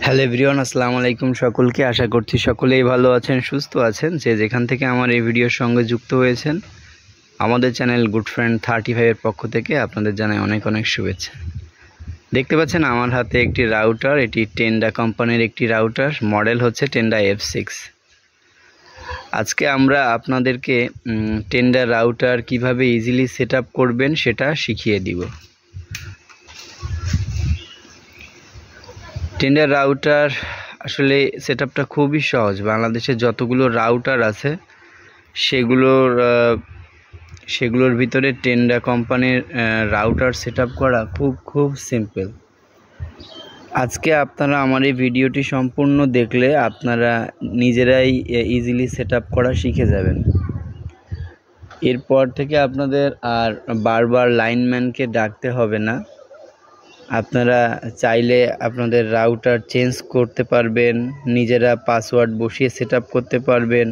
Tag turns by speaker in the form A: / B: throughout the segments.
A: Hello everyone, আসসালামু আলাইকুম সকলকে। আশা করছি সকলেই ভালো আছেন, সুস্থ আছেন। যে যেখান থেকে আমার এই ভিডিওর সঙ্গে যুক্ত হয়েছেন, আমাদের চ্যানেল গুড ফ্রেন্ড 35-এর পক্ষ থেকে আপনাদের জানাই অনেক অনেক শুভেচ্ছা। দেখতে পাচ্ছেন আমার হাতে একটি রাউটার, এটি টেন্ডা কোম্পানির একটি রাউটার, মডেল হচ্ছে টেন্ডা F6। আজকে আমরা আপনাদেরকে টেন্ডা রাউটার কিভাবে ইজিলি সেট আপ করবেন সেটা শিখিয়ে দিব। টেন্ডা রাউটার আসলে সেটআপটা খুবই সহজ। বাংলাদেশে যতগুলো রাউটার আছে সেগুলোর ভিতরে টেন্ডা কোম্পানির রাউটার সেটআপ করা খুব সিম্পল। আজকে আপনারা আমার এই ভিডিওটি সম্পূর্ণ দেখলে আপনারা নিজেরাই ইজিলি সেটআপ করা শিখে যাবেন। এরপর থেকে আপনাদের আর বারবার লাইনম্যানকে ডাকতে হবে না। আপনারা চাইলে আপনাদের রাউটার চেঞ্জ করতে পারবেন, নিজেরা পাসওয়ার্ড বসিয়ে সেটআপ করতে পারবেন।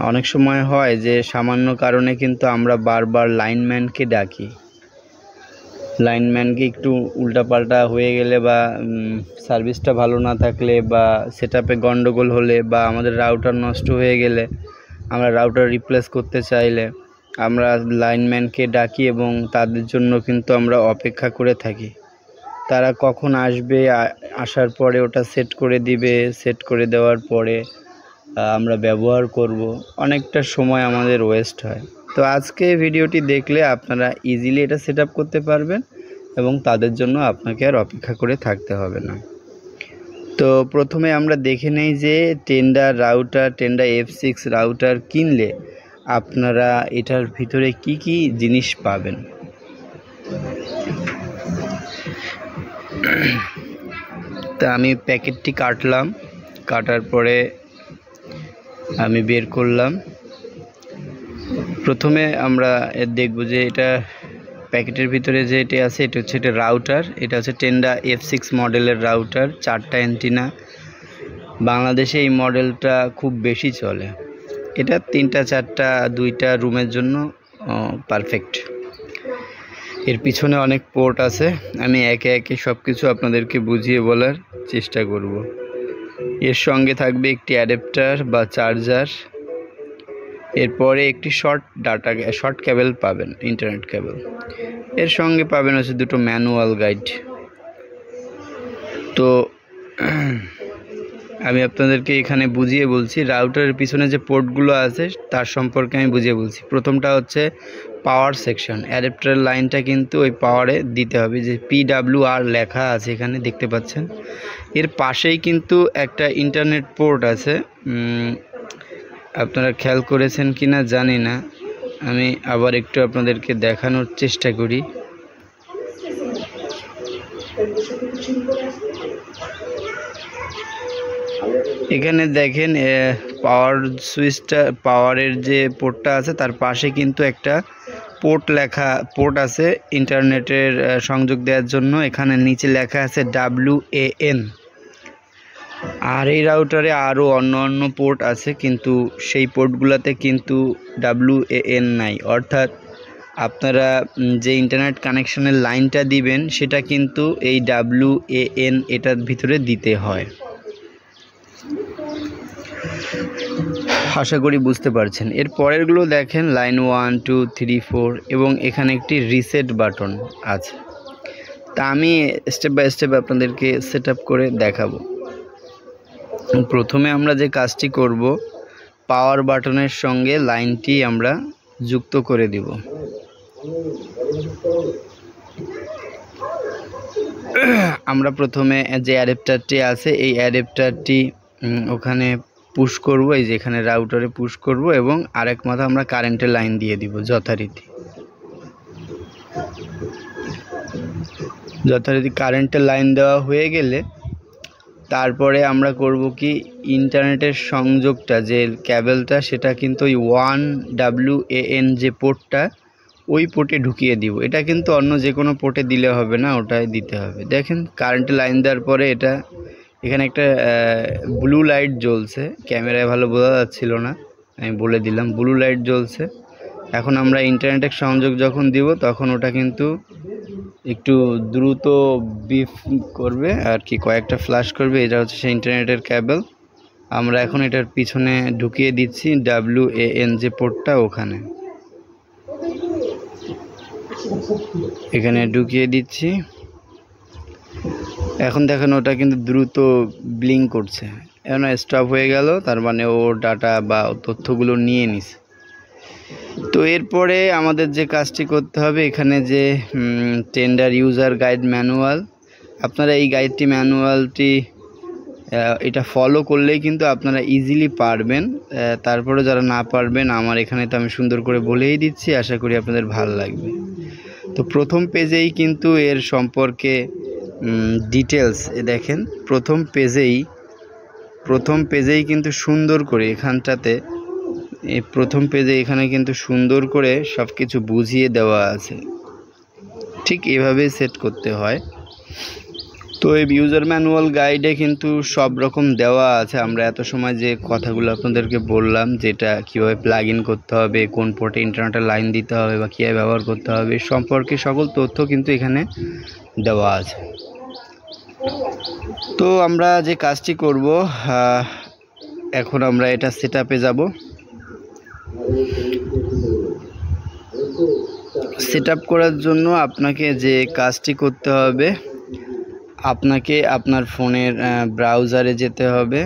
A: অনেক সময় হয় যে সামান্য কারণে কিন্তু আমরা বারবার লাইনম্যানকে ডাকি। লাইনম্যানকে একটু উল্টাপাল্টা হয়ে গেলে বা সার্ভিসটা ভালো না থাকলে বা সেটআপে গন্ডগোল হলে বা আমাদের রাউটার নষ্ট হয়ে গেলে, আমরা রাউটার রিপ্লেস করতে চাইলে আমরা লাইনম্যানকে ডাকি এবং তাদের জন্য কিন্তু আমরা অপেক্ষা করে থাকি। তারা কখন আসবে, আসার পরে ওটা সেট করে দিবে। সেট করে দেওয়ার পরে আমরা ব্যবহার করব। অনেকটা সময় আমাদের ওয়েস্ট হয়। তো আজকে ভিডিওটি দেখলে আপনারা ইজিলি এটা সেট আপ করতে পারবেন এবং তাদের জন্য আপনাকে আর অপেক্ষা করে থাকতে হবে না। তো প্রথমে আমরা দেখে নেই যে টেন্ডা F6 রাউটার কিনলে আপনারা এটার ভিতরে কি কি জিনিস পাবেন। তা আমি প্যাকেটটি কাটার পরে আমি বের করলাম। প্রথমে আমরা দেখব যে এটা প্যাকেটের ভিতরে যে এটি আছে, এটা হচ্ছে এটা রাউটার। এটা হচ্ছে টেন্ডা F6 মডেলের রাউটার, 4টা অ্যান্টিনা। বাংলাদেশে এই মডেলটা খুব বেশি চলে। এটা 3টা 4টা 2টা রুমের জন্য পারফেক্ট। এর পিছনে অনেক পোর্ট আছে, আমি একে একে সব কিছু আপনাদেরকে বুঝিয়ে বলার চেষ্টা করব। এর সঙ্গে থাকবে একটি অ্যাডাপ্টার বা চার্জার। এরপরে একটি শর্ট কেবল পাবেন, ইন্টারনেট কেবল। এর সঙ্গে পাবেন হচ্ছে দুটো ম্যানুয়াল গাইড। তো আমি আপনাদেরকে এখানে বুঝিয়ে বলছি, রাউটারের পিছনে যে পোর্টগুলো আছে তার সম্পর্কে আমি বুঝিয়ে বলছি। প্রথমটা হচ্ছে পাওয়ার সেকশন। অ্যাডাপ্টারের লাইনটা কিন্তু ওই পাওয়ারে দিতে হবে, যে PWR লেখা আছে এখানে দেখতে পাচ্ছেন। এর পাশেই কিন্তু একটা ইন্টারনেট পোর্ট আছে, আপনারা খেয়াল করেছেন কি না জানি না। আমি আবার একটু আপনাদেরকে দেখানোর চেষ্টা করি। এখানে দেখেন পাওয়ার সুইচটা, পাওয়ারের যে পোর্টটা আছে তার পাশে কিন্তু একটা পোর্ট আছে ইন্টারনেটের সংযোগ দেওয়ার জন্য। এখানে নিচে লেখা আছে WAN। আর এই রাউটারে আরও অন্য পোর্ট আছে, কিন্তু সেই পোর্টগুলোতে কিন্তু WAN নাই। অর্থাৎ আপনারা যে ইন্টারনেট কানেকশনের লাইনটা দিবেন সেটা কিন্তু এই WAN এটার ভিতরে দিতে হয়। আশা করি বুঝতে পারছেন। এর পরেরগুলো দেখেন, লাইন 1 2 3 4 এবং এখানে একটি রিসেট বাটন আছে। তা আমি স্টেপ বাই স্টেপ আপনাদেরকে সেট আপ করে দেখাবো। প্রথমে আমরা যে কাজটি করব, পাওয়ার বাটনের সঙ্গে লাইনটি আমরা যুক্ত করে দিব। আমরা প্রথমে যে অ্যাডাপ্টারটি আছে এই অ্যাডাপ্টারটি ওখানে পুশ করব, এই যে এখানে রাউটারে পুশ করব এবং আরেক মাথা আমরা কারেন্টের লাইন দিয়ে দিব যথারীতি কারেন্টের লাইন দেওয়া হয়ে গেলে তারপরে আমরা করব কি, ইন্টারনেটের সংযোগটা যে কেবলটা সেটা কিন্তু ওই 1WAN যে পোর্টটা ওই পোর্টে ঢুকিয়ে দিব। এটা কিন্তু অন্য যে কোনো পোর্টে দিলে হবে না, ওটাই দিতে হবে। দেখেন কারেন্টের লাইন দেওয়ার পরে এখানে একটা ব্লু লাইট জ্বলছে, ক্যামেরায় ভালো বোঝা যাচ্ছিল না, আমি বলে দিলাম ব্লু লাইট জ্বলছে। এখন আমরা ইন্টারনেটের সংযোগ যখন দিব তখন ওটা কিন্তু একটু দ্রুত বিফ করবে আর কি, কয়েকটা ফ্ল্যাশ করবে। এটা হচ্ছে সেই ইন্টারনেটের কেবল। আমরা এখন এটার পিছনে ঢুকিয়ে দিচ্ছি WAN যে পোর্টটা, ওখানে এখানে ঢুকিয়ে দিচ্ছি। এখন দেখেন ওটা কিন্তু দ্রুত ব্লিঙ্ক করছে, এখন স্টপ হয়ে গেল, তার মানে ও ডাটা বা তথ্যগুলো নিয়ে নিছে। তো এরপরে আমাদের যে কাজটি করতে হবে, এখানে যে টেন্ডার ইউজার গাইড ম্যানুয়াল, আপনারা এই গাইডটি ম্যানুয়ালটি এটা ফলো করলেই কিন্তু আপনারা ইজিলি পারবেন। তারপরে যারা না পারবেন, আমার এখানে তো আমি সুন্দর করে বলেই দিচ্ছি, আশা করি আপনাদের ভালো লাগবে। তো প্রথম পেজেই কিন্তু এর সম্পর্কে ডিটেলস দেখেন, প্রথম পেজেই কিন্তু সুন্দর করে এখানটাতে, এই প্রথম পেজে এখানে কিন্তু সুন্দর করে সব কিছু বুঝিয়ে দেওয়া আছে। ঠিক এভাবে সেট করতে হয়। তো এই ইউজার ম্যানুয়াল গাইডে কিন্তু সব রকম দেওয়া আছে। আমরা এত সময় যে কথাগুলো আপনাদেরকে বললাম, যেটা কীভাবে প্লাগ ইন করতে হবে, কোন পোর্টে ইন্টারনেটের লাইন দিতে হবে বা কীভাবে ব্যবহার করতে হবে, সম্পর্কে সকল তথ্য কিন্তু এখানে দেওয়া আছে। তো আমরা যে কাজটি করব, এখন আমরা এটা সেট আপে যাব। সেট আপ করার জন্য আপনাকে যে কাজটি করতে হবে, আপনাকে আপনার ফোনের ব্রাউজারে যেতে হবে।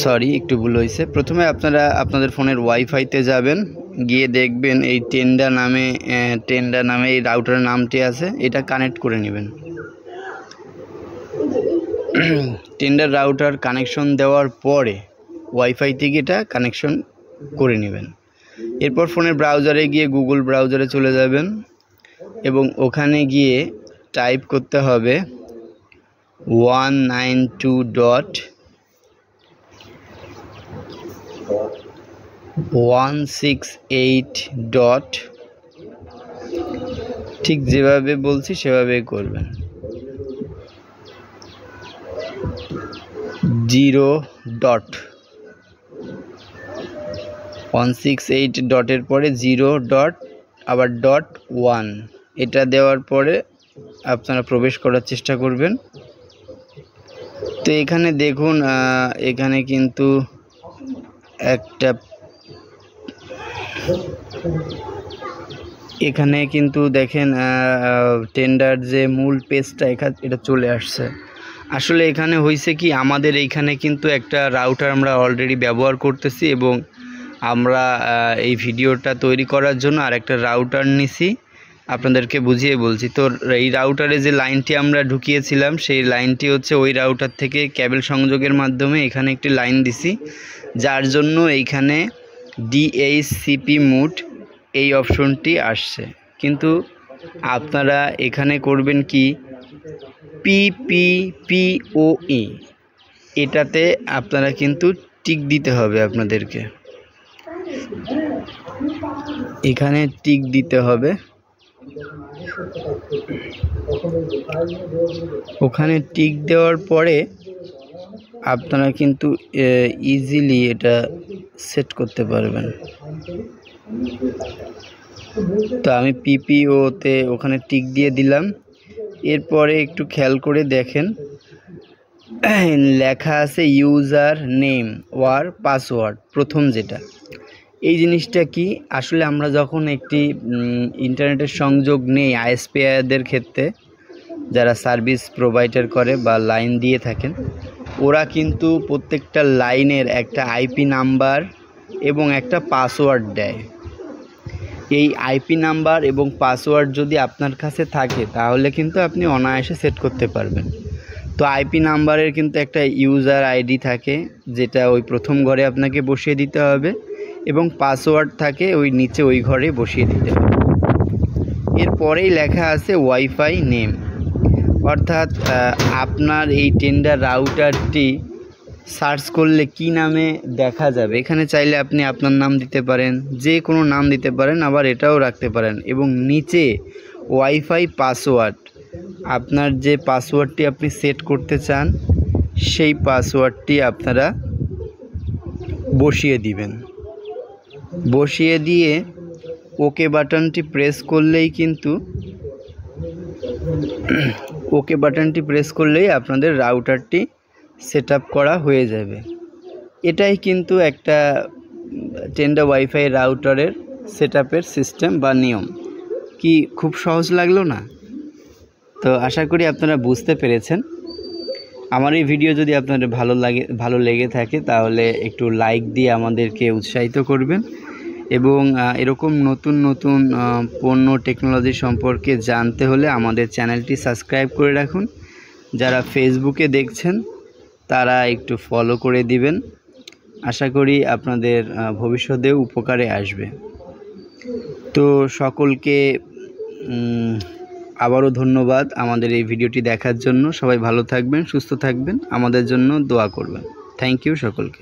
A: সরি, একটু ভুল হয়েছে। প্রথমে আপনারা আপনাদের ফোনের ওয়াইফাইতে যাবেন, গিয়ে দেখবেন এই টেন্ডার নামে এই রাউটারের নামটি আছে, এটা কানেক্ট করে নেবেন। টেন্ডার রাউটার কানেকশন দেওয়ার পরে ওয়াইফাই থেকে এটা কানেকশন করে নেবেন। এরপর ফোনের ব্রাউজারে গিয়ে গুগল ব্রাউজারে চলে যাবেন এবং ওখানে গিয়ে টাইপ করতে হবে 192.168. ঠিক যেভাবে বলছি সেভাবে করবেন। 0.168 ডটের পরে 0. আবার .1 এটা দেওয়ার পরে আপনারা প্রবেশ করার চেষ্টা করবেন। তো এখানে দেখুন, এখানে কিন্তু দেখেন টেন্ডার যে মূল পেজটা এটা চলে আসছে। আসলে এখানে হয়েছে কি, আমাদের এইখানে কিন্তু একটা রাউটার আমরা অলরেডি ব্যবহার করতেছি এবং আমরা এই ভিডিওটা তৈরি করার জন্য আরেকটা রাউটার নিছি, আপনাদেরকে বুঝিয়ে বলছি। তো এই রাউটারে যে লাইনটি আমরা ঢুকিয়েছিলাম, সেই লাইনটি হচ্ছে ওই রাউটার থেকে কেবল সংযোগের মাধ্যমে এখানে একটি লাইন দিছি, যার জন্য এইখানে DHCP মুড এই অপশনটি আসছে। কিন্তু আপনারা এখানে করবেন কি, PPPoE এটাতে আপনারা কিন্তু টিক দিতে হবে। আপনাদেরকে এখানে টিক দিতে হবে। ওখানে টিক দেওয়ার পরে আপনারা কিন্তু ইজিলি এটা সেট করতে পারবেন। তো আমি PPOতে ওখানে টিক দিয়ে দিলাম। এরপরে একটু খেয়াল করে দেখেন, লেখা আছে ইউজার নেম ওর পাসওয়ার্ড, প্রথম যেটা। এই জিনিসটা কি, আসলে আমরা যখন একটি ইন্টারনেটের সংযোগ নেই আইএসপিদের ক্ষেত্রে, যারা সার্ভিস প্রোভাইডার করে বা লাইন দিয়ে থাকেন, ওরা কিন্তু প্রত্যেকটা লাইনের একটা IP নাম্বার এবং একটা পাসওয়ার্ড দেয়। এই IP নাম্বার এবং পাসওয়ার্ড যদি আপনার কাছে থাকে, তাহলে কিন্তু আপনি অনায়াসে সেট করতে পারবেন। তো IP নাম্বারের কিন্তু একটা ইউজার ID থাকে, যেটা ওই প্রথম ঘরে আপনাকে বসিয়ে দিতে হবে, এবং পাসওয়ার্ড থাকে ওই নিচে ওই ঘরে বসিয়ে দিতে হবে। এরপরেই লেখা আছে ওয়াইফাই নেম, অর্থাৎ আপনার এই টেন্ডার রাউটারটি সার্চ করলে কি নামে দেখা যাবে। এখানে চাইলে আপনি আপনার নাম দিতে পারেন, যে কোনো নাম দিতে পারেন, আবার এটাও রাখতে পারেন। এবং নিচে ওয়াইফাই পাসওয়ার্ড, আপনার যে পাসওয়ার্ডটি আপনি সেট করতে চান, সেই পাসওয়ার্ডটি আপনারা বসিয়ে দিবেন। বসিয়ে দিয়ে ওকে বাটনটি প্রেস করলেই কিন্তু ওকে বাটনটি প্রেস করলেই আপনাদের রাউটারটি সেট আপ করা হয়ে যাবে। এটাই কিন্তু একটা টেন্ডা ওয়াইফাই রাউটারের সেট আপের সিস্টেম বা নিয়ম। কি খুব সহজ লাগলো না? তো আশা করি আপনারা বুঝতে পেরেছেন। আমার এই ভিডিও যদি আপনাদের ভালো লেগে থাকে তাহলে একটু লাইক দিয়ে আমাদেরকে উৎসাহিত করবেন এবং এরকম নতুন পণ্য টেকনোলজি সম্পর্কে জানতে হলে আমাদের চ্যানেলটি সাবস্ক্রাইব করে রাখুন। যারা ফেসবুকে দেখছেন তারা একটু ফলো করে দিবেন। আশা করি আপনাদের ভবিষ্যতেও উপকারে আসবে। তো সকলকে আবারও ধন্যবাদ আমাদের এই ভিডিওটি দেখার জন্য। সবাই ভালো থাকবেন, সুস্থ থাকবেন, আমাদের জন্য দোয়া করবেন। থ্যাংক ইউ সকলকে।